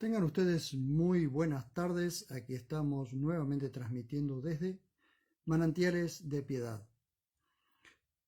Tengan ustedes muy buenas tardes. Aquí estamos nuevamente transmitiendo desde Manantiales de Piedad.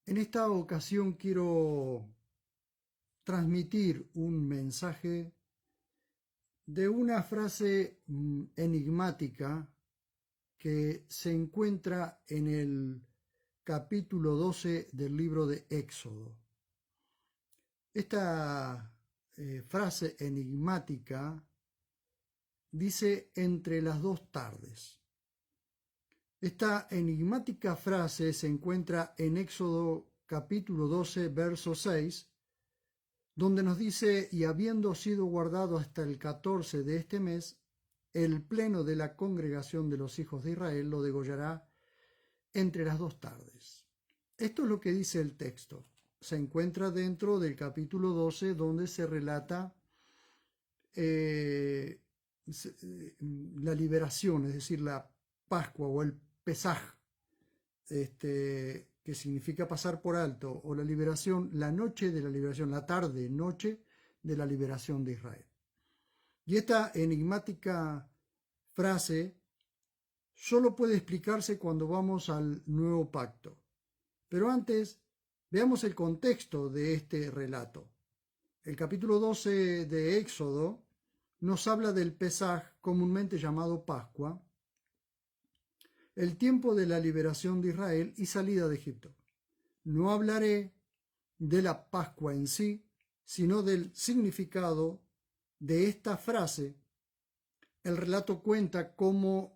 En esta ocasión quiero transmitir un mensaje de una frase enigmática que se encuentra en el capítulo 12 del libro de Éxodo. Esta frase enigmática dice entre las dos tardes. Esta enigmática frase se encuentra en Éxodo capítulo 12, verso 6, donde nos dice: y habiendo sido guardado hasta el 14 de este mes, el pleno de la congregación de los hijos de Israel lo degollará entre las dos tardes. Esto es lo que dice el texto. Se encuentra dentro del capítulo 12, donde se relata la liberación, es decir, la Pascua o el Pesaj, que significa pasar por alto, o la liberación, la noche de la liberación, la tarde, noche de la liberación de Israel. Y esta enigmática frase solo puede explicarse cuando vamos al nuevo pacto. Pero antes, veamos el contexto de este relato. El capítulo 12 de Éxodo nos habla del Pesaj, comúnmente llamado Pascua, el tiempo de la liberación de Israel y salida de Egipto. No hablaré de la Pascua en sí, sino del significado de esta frase. El relato cuenta cuenta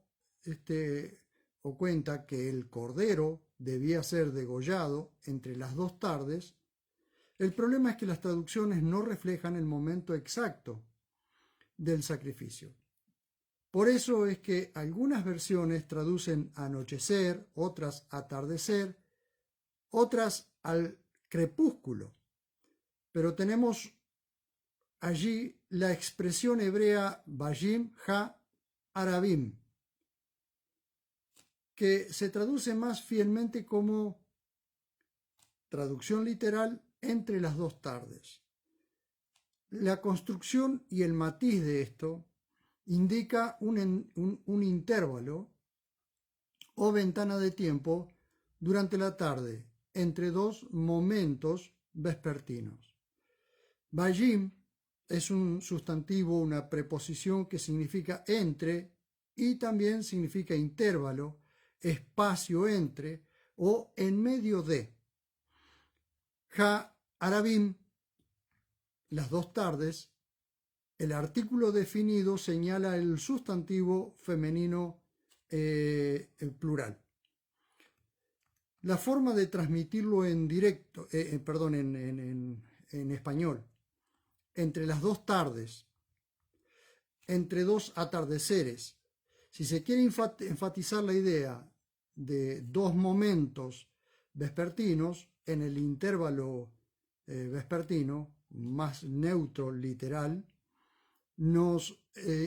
que el cordero debía ser degollado entre las dos tardes. El problema es que las traducciones no reflejan el momento exacto del sacrificio. Por eso es que algunas versiones traducen anochecer, otras atardecer, otras al crepúsculo. Pero tenemos allí la expresión hebrea Vayim ha Arabim, que se traduce más fielmente como traducción literal entre las dos tardes. La construcción y el matiz de esto indica un intervalo o ventana de tiempo durante la tarde entre dos momentos vespertinos. Vayim es un sustantivo, una preposición que significa entre y también significa intervalo, espacio entre o en medio de. Ha Arabim, las dos tardes. El artículo definido señala el sustantivo femenino plural. La forma de transmitirlo en directo, en español, entre las dos tardes, entre dos atardeceres. Si se quiere enfatizar la idea de dos momentos vespertinos en el intervalo vespertino, más neutro, literal, nos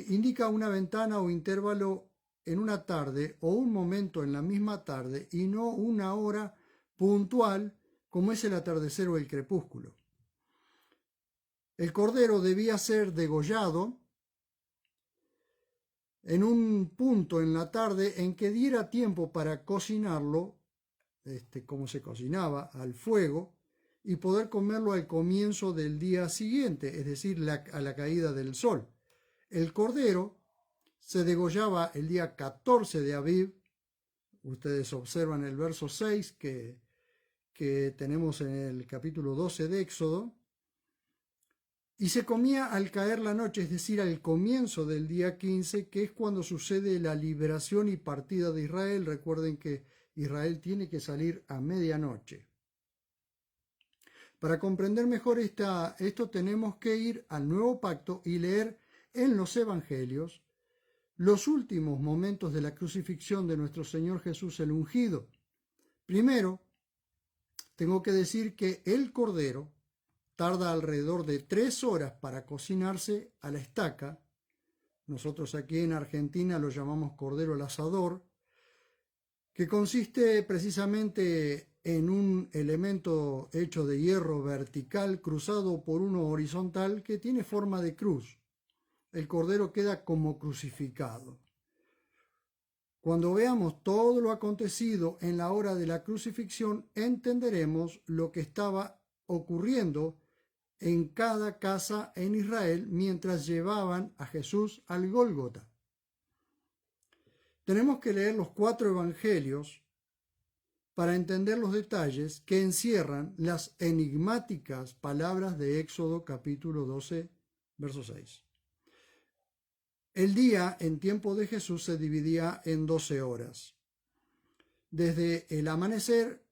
indica una ventana o intervalo en una tarde o un momento en la misma tarde y no una hora puntual como es el atardecer o el crepúsculo. El cordero debía ser degollado en un punto en la tarde en que diera tiempo para cocinarlo, como se cocinaba, al fuego, y poder comerlo al comienzo del día siguiente, es decir, a la caída del sol. El cordero se degollaba el día 14 de Aviv. Ustedes observan el verso 6 que tenemos en el capítulo 12 de Éxodo, y se comía al caer la noche, es decir, al comienzo del día 15, que es cuando sucede la liberación y partida de Israel. Recuerden que Israel tiene que salir a medianoche. Para comprender mejor esto tenemos que ir al Nuevo Pacto y leer en los Evangelios los últimos momentos de la crucifixión de nuestro Señor Jesús el ungido. Primero, tengo que decir que el cordero tarda alrededor de 3 horas para cocinarse a la estaca. Nosotros aquí en Argentina lo llamamos cordero al asador, que consiste precisamente en un elemento hecho de hierro vertical cruzado por uno horizontal que tiene forma de cruz. el Cordero queda como crucificado. Cuando veamos todo lo acontecido en la hora de la crucifixión, entenderemos lo que estaba ocurriendo en cada casa en Israel mientras llevaban a Jesús al Gólgota. Tenemos que leer los 4 evangelios para entender los detalles que encierran las enigmáticas palabras de Éxodo capítulo 12, verso 6. El día en tiempo de Jesús se dividía en 12 horas, desde el amanecer,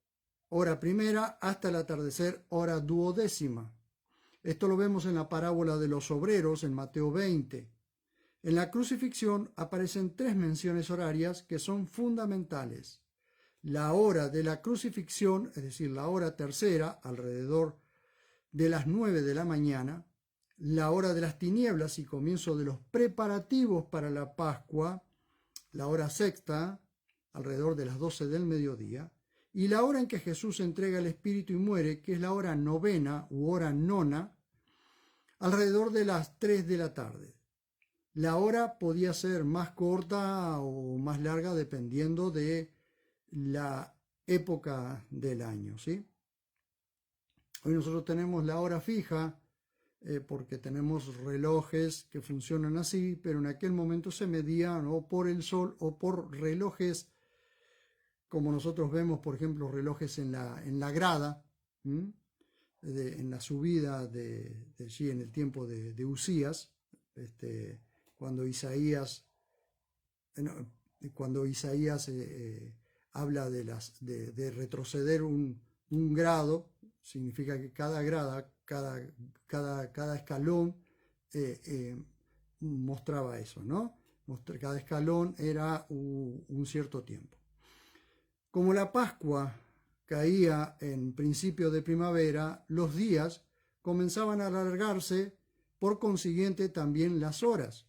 hora primera, hasta el atardecer, hora duodécima. Esto lo vemos en la parábola de los obreros en Mateo 20. En la crucifixión aparecen 3 menciones horarias que son fundamentales. La hora de la crucifixión, es decir, la hora tercera, alrededor de las 9 de la mañana, la hora de las tinieblas y comienzo de los preparativos para la Pascua, la hora sexta, alrededor de las 12 del mediodía, y la hora en que Jesús entrega el Espíritu y muere, que es la hora novena u hora nona, alrededor de las 3 de la tarde. La hora podía ser más corta o más larga dependiendo de la época del año, ¿sí? Hoy nosotros tenemos la hora fija porque tenemos relojes que funcionan así, pero en aquel momento se medían o por el sol o por relojes, como nosotros vemos, por ejemplo, relojes en la grada, en la subida en el tiempo de Usías, cuando Isaías habla de retroceder un grado, significa que cada grada, cada escalón mostraba eso, ¿no? Cada escalón era un cierto tiempo. Como la Pascua caía en principio de primavera, los días comenzaban a alargarse, por consiguiente también las horas.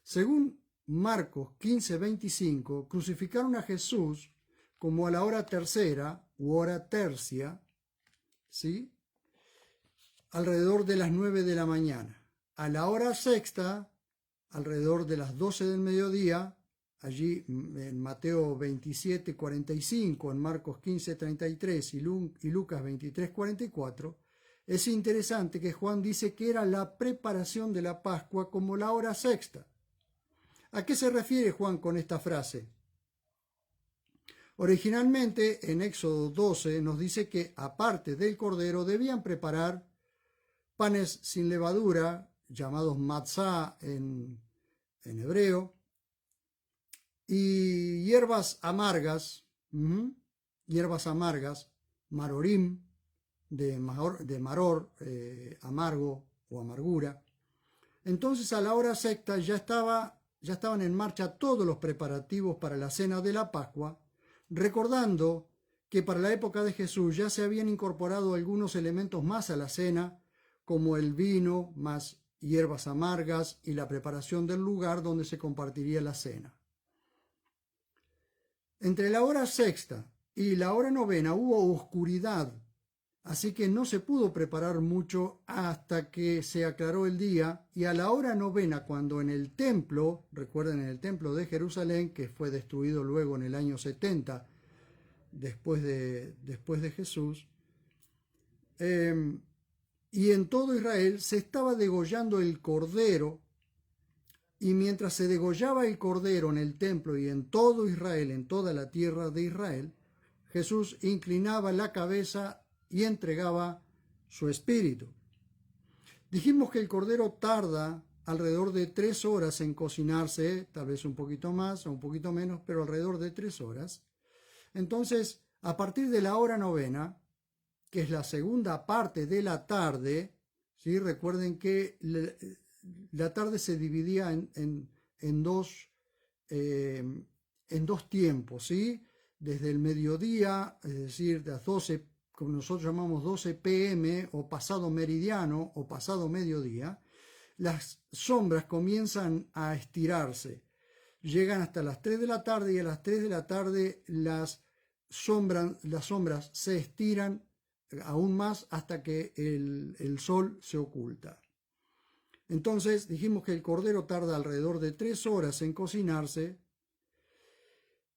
Según Marcos 15:25, crucificaron a Jesús como a la hora tercera u hora tercia, ¿sí? Alrededor de las 9 de la mañana. A la hora sexta, alrededor de las 12 del mediodía, allí en Mateo 27:45, en Marcos 15:33 y Lucas 23:44, es interesante que Juan dice que era la preparación de la Pascua como la hora sexta. ¿A qué se refiere Juan con esta frase? Originalmente en Éxodo 12 nos dice que aparte del cordero debían preparar panes sin levadura, llamados matzá en hebreo, y hierbas amargas, marorim, de maror, amargo o amargura. Entonces a la hora sexta ya estaban en marcha todos los preparativos para la cena de la Pascua, recordando que para la época de Jesús ya se habían incorporado algunos elementos más a la cena, como el vino, más hierbas amargas y la preparación del lugar donde se compartiría la cena. Entre la hora sexta y la hora novena hubo oscuridad, así que no se pudo preparar mucho hasta que se aclaró el día, y a la hora novena, cuando en el templo, recuerden, en el templo de Jerusalén, que fue destruido luego en el año 70 después de Jesús, y en todo Israel se estaba degollando el cordero, y mientras se degollaba el cordero en el templo y en todo Israel, en toda la tierra de Israel, Jesús inclinaba la cabeza y entregaba su espíritu. Dijimos que el cordero tarda alrededor de 3 horas en cocinarse, tal vez un poquito más o un poquito menos, pero alrededor de 3 horas. Entonces, a partir de la hora novena, que es la segunda parte de la tarde, ¿sí? Recuerden que la tarde se dividía en dos tiempos, ¿sí? Desde el mediodía, es decir, de las 12, como nosotros llamamos 12 p.m. o pasado meridiano o pasado mediodía, las sombras comienzan a estirarse. Llegan hasta las 3 de la tarde y a las 3 de la tarde las sombras se estiran aún más hasta que el sol se oculta. Entonces dijimos que el cordero tarda alrededor de 3 horas en cocinarse.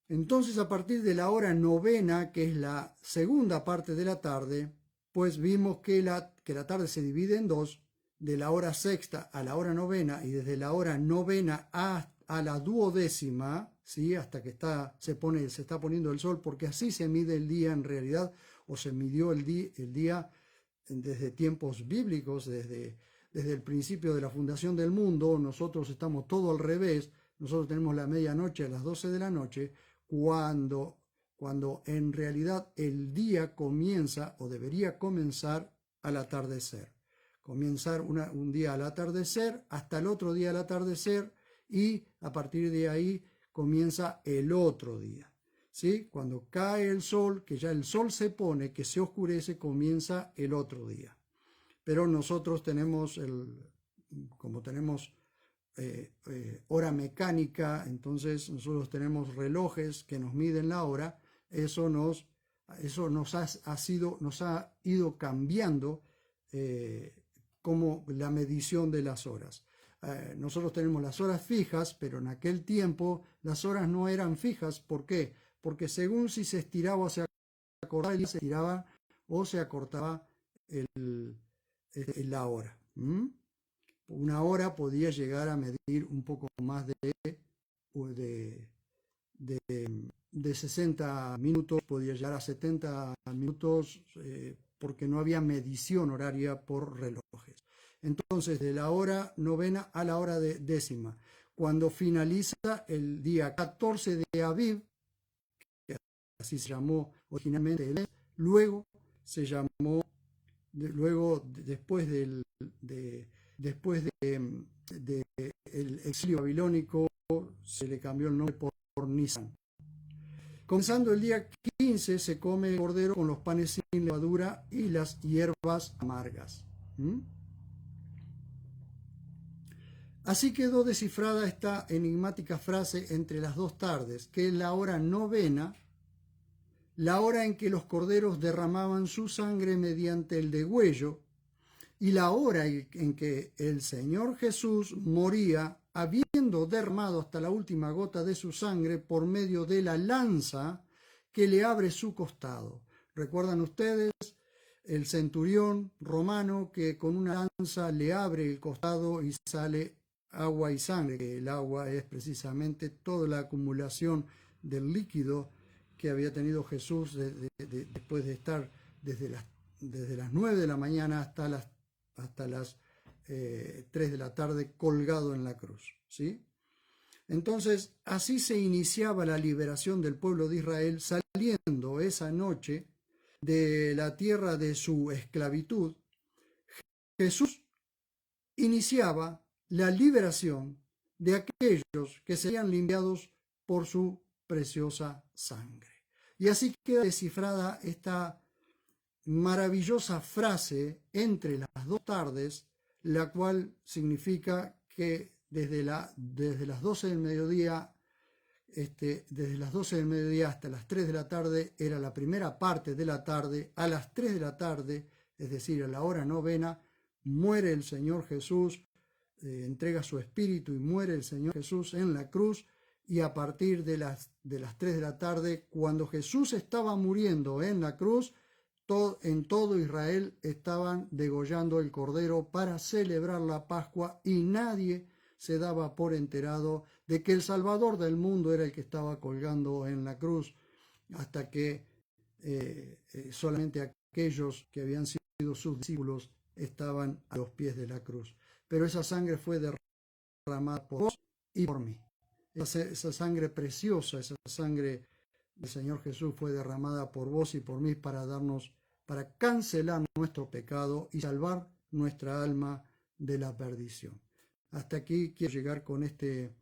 Entonces a partir de la hora novena, que es la segunda parte de la tarde, pues vimos que la tarde se divide en dos, de la hora sexta a la hora novena y desde la hora novena a la duodécima, ¿sí? Hasta que se está poniendo el sol, porque así se mide el día en realidad, o se midió el día desde tiempos bíblicos, desde el principio de la fundación del mundo. Nosotros estamos todo al revés. Nosotros tenemos la medianoche a las 12 de la noche, cuando en realidad el día comienza o debería comenzar al atardecer. Comenzar un día al atardecer, hasta el otro día al atardecer, y a partir de ahí comienza el otro día. ¿Sí? Cuando cae el sol, que ya el sol se pone, que se oscurece, comienza el otro día. Pero nosotros tenemos, como tenemos hora mecánica, entonces nosotros tenemos relojes que nos miden la hora. Eso nos ha ido cambiando como la medición de las horas. Nosotros tenemos las horas fijas, pero en aquel tiempo las horas no eran fijas. ¿Por qué? Porque según si se estiraba o se acortaba, se estiraba o se acortaba la hora. Una hora podía llegar a medir un poco más de 60 minutos, podía llegar a 70 minutos, porque no había medición horaria por relojes. Entonces, de la hora novena a la hora décima, cuando finaliza el día 14 de Aviv, que así se llamó originalmente el mes, luego se llamó, después del exilio babilónico, se le cambió el nombre por Nisan. Comenzando el día 15 se come el cordero con los panes sin levadura y las hierbas amargas. Así quedó descifrada esta enigmática frase entre las dos tardes, que es la hora novena, la hora en que los corderos derramaban su sangre mediante el degüello, y la hora en que el Señor Jesús moría, habiendo derramado hasta la última gota de su sangre por medio de la lanza que le abre su costado. ¿Recuerdan ustedes el centurión romano que con una lanza le abre el costado y sale agua y sangre? Que el agua es precisamente toda la acumulación del líquido que había tenido Jesús después de estar desde las 9 de la mañana hasta las 3 de la tarde colgado en la cruz, ¿sí? Entonces, así se iniciaba la liberación del pueblo de Israel, saliendo esa noche de la tierra de su esclavitud. Jesús iniciaba la liberación de aquellos que serían limpiados por su preciosa sangre. Y así queda descifrada esta maravillosa frase entre las dos tardes, la cual significa que desde las 12 del mediodía, desde las 12 del mediodía hasta las 3 de la tarde era la primera parte de la tarde. A las 3 de la tarde, es decir, a la hora novena, muere el Señor Jesús, entrega su espíritu y muere el Señor Jesús en la cruz. Y a partir de las 3 de la tarde, cuando Jesús estaba muriendo en la cruz, en todo Israel estaban degollando el cordero para celebrar la Pascua, y nadie se daba por enterado de que el Salvador del mundo era el que estaba colgando en la cruz, hasta que solamente aquellos que habían sido sus discípulos estaban a los pies de la cruz. Pero esa sangre fue derramada por vos y por mí. Esa sangre preciosa, esa sangre del Señor Jesús fue derramada por vos y por mí para cancelar nuestro pecado y salvar nuestra alma de la perdición. Hasta aquí quiero llegar con este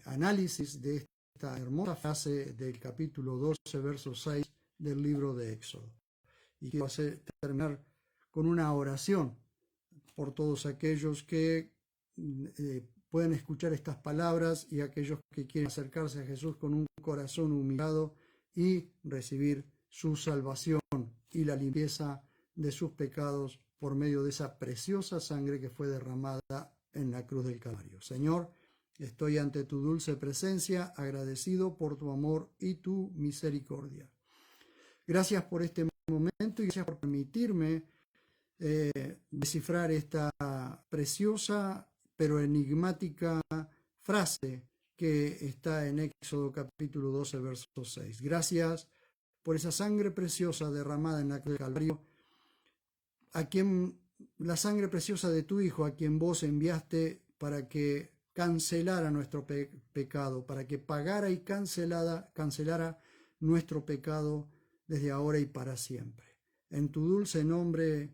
análisis de esta hermosa frase del capítulo 12, verso 6 del libro de Éxodo. Y quiero terminar con una oración por todos aquellos que pueden escuchar estas palabras y aquellos que quieren acercarse a Jesús con un corazón humillado y recibir su salvación y la limpieza de sus pecados por medio de esa preciosa sangre que fue derramada en la cruz del Calvario. Señor, estoy ante tu dulce presencia, agradecido por tu amor y tu misericordia. Gracias por este momento y gracias por permitirme descifrar esta preciosa pero enigmática frase que está en Éxodo capítulo 12, verso 6. Gracias por esa sangre preciosa derramada en la cruz del Calvario, a quien la sangre preciosa de tu Hijo, a quien vos enviaste para que cancelara nuestro pecado, para que pagara y cancelara nuestro pecado desde ahora y para siempre. En tu dulce nombre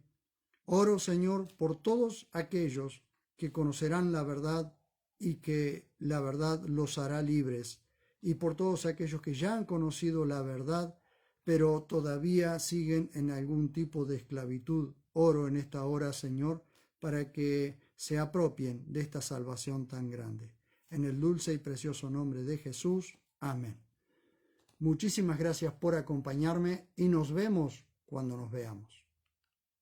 oro, Señor, por todos aquellos que conocerán la verdad y que la verdad los hará libres, y por todos aquellos que ya han conocido la verdad, pero todavía siguen en algún tipo de esclavitud. Oro en esta hora, Señor, para que se apropien de esta salvación tan grande. En el dulce y precioso nombre de Jesús. Amén. Muchísimas gracias por acompañarme y nos vemos cuando nos veamos.